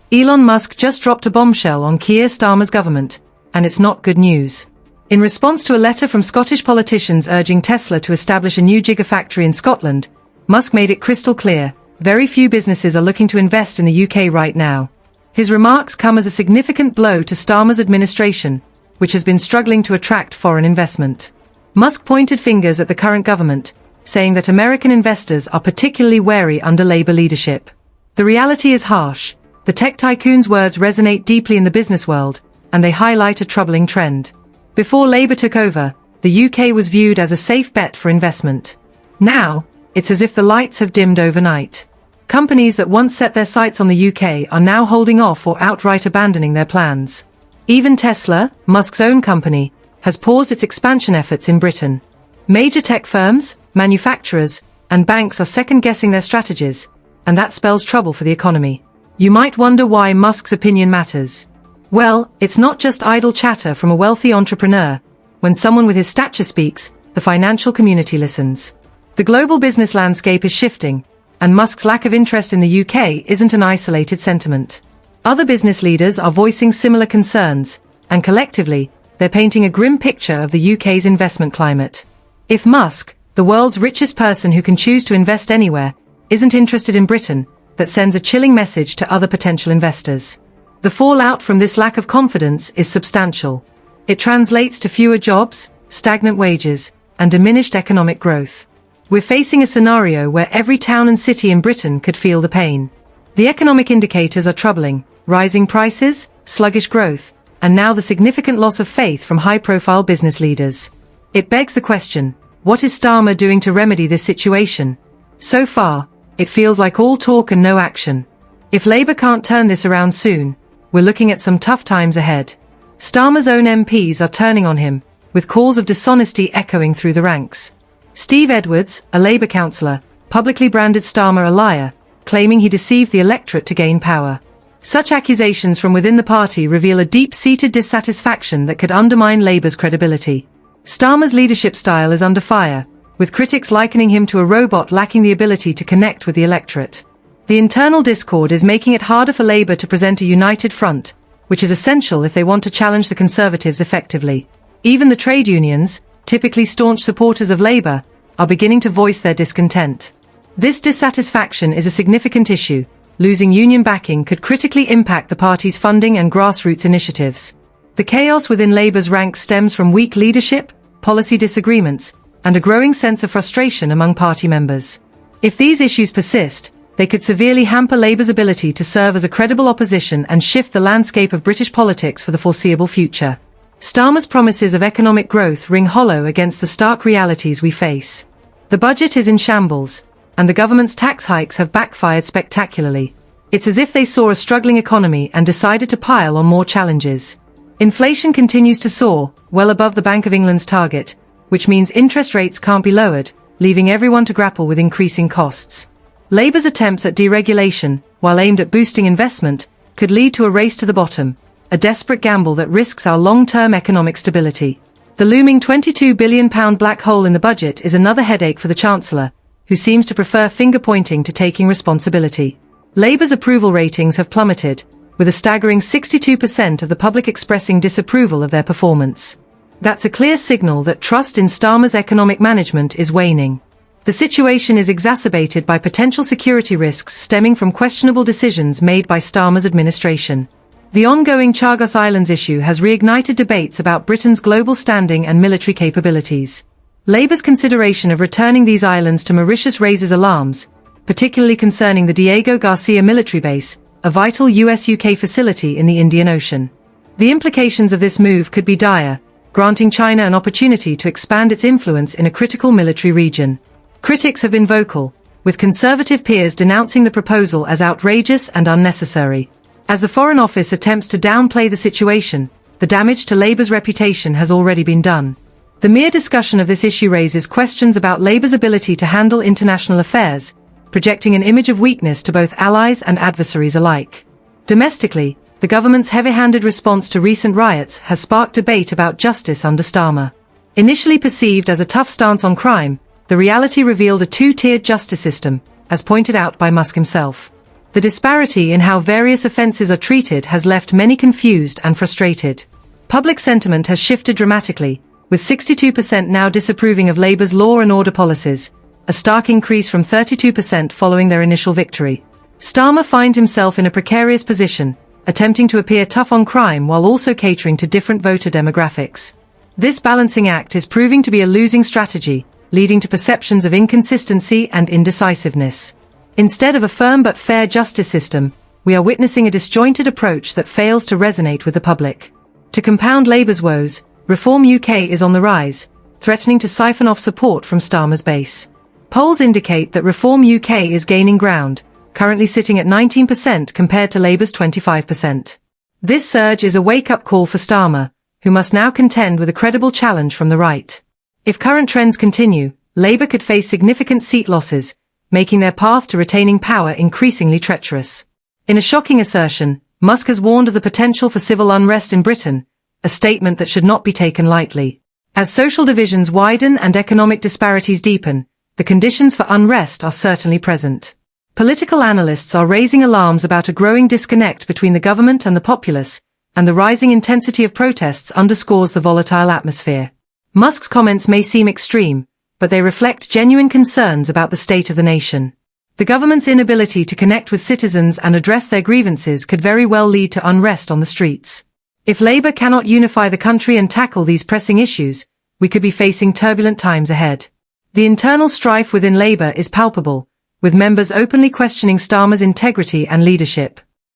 Elon Musk just dropped a bombshell on Keir Starmer's government, and it's not good news. In response to a letter from Scottish politicians urging Tesla to establish a new gigafactory in Scotland, Musk made it crystal clear, very few businesses are looking to invest in the UK right now. His remarks come as a significant blow to Starmer's administration, which has been struggling to attract foreign investment. Musk pointed fingers at the current government, saying that American investors are particularly wary under Labour leadership. The reality is harsh. The tech tycoon's words resonate deeply in the business world, and they highlight a troubling trend. Before Labour took over, the UK was viewed as a safe bet for investment. Now, it's as if the lights have dimmed overnight. Companies that once set their sights on the UK are now holding off or outright abandoning their plans. Even Tesla, Musk's own company, has paused its expansion efforts in Britain. Major tech firms, manufacturers, and banks are second-guessing their strategies, and that spells trouble for the economy. You might wonder why Musk's opinion matters. Well, it's not just idle chatter from a wealthy entrepreneur. When someone with his stature speaks, the financial community listens. The global business landscape is shifting, and Musk's lack of interest in the UK isn't an isolated sentiment. Other business leaders are voicing similar concerns, and collectively, they're painting a grim picture of the UK's investment climate. If Musk, the world's richest person who can choose to invest anywhere, isn't interested in Britain, that sends a chilling message to other potential investors. The fallout from this lack of confidence is substantial. It translates to fewer jobs, stagnant wages, and diminished economic growth. We're facing a scenario where every town and city in Britain could feel the pain. The economic indicators are troubling: rising prices, sluggish growth, and now the significant loss of faith from high-profile business leaders. It begs the question, what is Starmer doing to remedy this situation? So far, it feels like all talk and no action. If Labour can't turn this around soon, we're looking at some tough times ahead. Starmer's own MPs are turning on him, with calls of dishonesty echoing through the ranks. Steve Edwards, a Labour councillor, publicly branded Starmer a liar, claiming he deceived the electorate to gain power. Such accusations from within the party reveal a deep-seated dissatisfaction that could undermine Labour's credibility. Starmer's leadership style is under fire, with critics likening him to a robot lacking the ability to connect with the electorate. The internal discord is making it harder for Labour to present a united front, which is essential if they want to challenge the Conservatives effectively. Even the trade unions, typically staunch supporters of Labour, are beginning to voice their discontent. This dissatisfaction is a significant issue. Losing union backing could critically impact the party's funding and grassroots initiatives. The chaos within Labour's ranks stems from weak leadership, policy disagreements, and a growing sense of frustration among party members. If these issues persist, they could severely hamper Labour's ability to serve as a credible opposition and shift the landscape of British politics for the foreseeable future. Starmer's promises of economic growth ring hollow against the stark realities we face. The budget is in shambles, and the government's tax hikes have backfired spectacularly. It's as if they saw a struggling economy and decided to pile on more challenges. Inflation continues to soar, well above the Bank of England's target, which means interest rates can't be lowered, leaving everyone to grapple with increasing costs. Labour's attempts at deregulation, while aimed at boosting investment, could lead to a race to the bottom, a desperate gamble that risks our long-term economic stability. The looming £22 billion black hole in the budget is another headache for the Chancellor, who seems to prefer finger-pointing to taking responsibility. Labour's approval ratings have plummeted, with a staggering 62% of the public expressing disapproval of their performance. That's a clear signal that trust in Starmer's economic management is waning. The situation is exacerbated by potential security risks stemming from questionable decisions made by Starmer's administration. The ongoing Chagos Islands issue has reignited debates about Britain's global standing and military capabilities. Labour's consideration of returning these islands to Mauritius raises alarms, particularly concerning the Diego Garcia military base, a vital US-UK facility in the Indian Ocean. The implications of this move could be dire, granting China an opportunity to expand its influence in a critical military region. Critics have been vocal, with Conservative peers denouncing the proposal as outrageous and unnecessary. As the Foreign Office attempts to downplay the situation, the damage to Labour's reputation has already been done. The mere discussion of this issue raises questions about Labour's ability to handle international affairs, projecting an image of weakness to both allies and adversaries alike. Domestically, the government's heavy-handed response to recent riots has sparked debate about justice under Starmer. Initially perceived as a tough stance on crime, the reality revealed a two-tiered justice system, as pointed out by Musk himself. The disparity in how various offences are treated has left many confused and frustrated. Public sentiment has shifted dramatically, with 62% now disapproving of Labour's law and order policies, a stark increase from 32% following their initial victory. Starmer finds himself in a precarious position, attempting to appear tough on crime while also catering to different voter demographics. This balancing act is proving to be a losing strategy, leading to perceptions of inconsistency and indecisiveness. Instead of a firm but fair justice system, we are witnessing a disjointed approach that fails to resonate with the public. To compound Labour's woes, Reform UK is on the rise, threatening to siphon off support from Starmer's base. Polls indicate that Reform UK is gaining ground, currently sitting at 19% compared to Labour's 25%. This surge is a wake-up call for Starmer, who must now contend with a credible challenge from the right. If current trends continue, Labour could face significant seat losses, making their path to retaining power increasingly treacherous. In a shocking assertion, Musk has warned of the potential for civil unrest in Britain, a statement that should not be taken lightly. As social divisions widen and economic disparities deepen, the conditions for unrest are certainly present. Political analysts are raising alarms about a growing disconnect between the government and the populace, and the rising intensity of protests underscores the volatile atmosphere. Musk's comments may seem extreme, but they reflect genuine concerns about the state of the nation. The government's inability to connect with citizens and address their grievances could very well lead to unrest on the streets. If Labour cannot unify the country and tackle these pressing issues, we could be facing turbulent times ahead. The internal strife within Labour is palpable, with members openly questioning Starmer's integrity and leadership.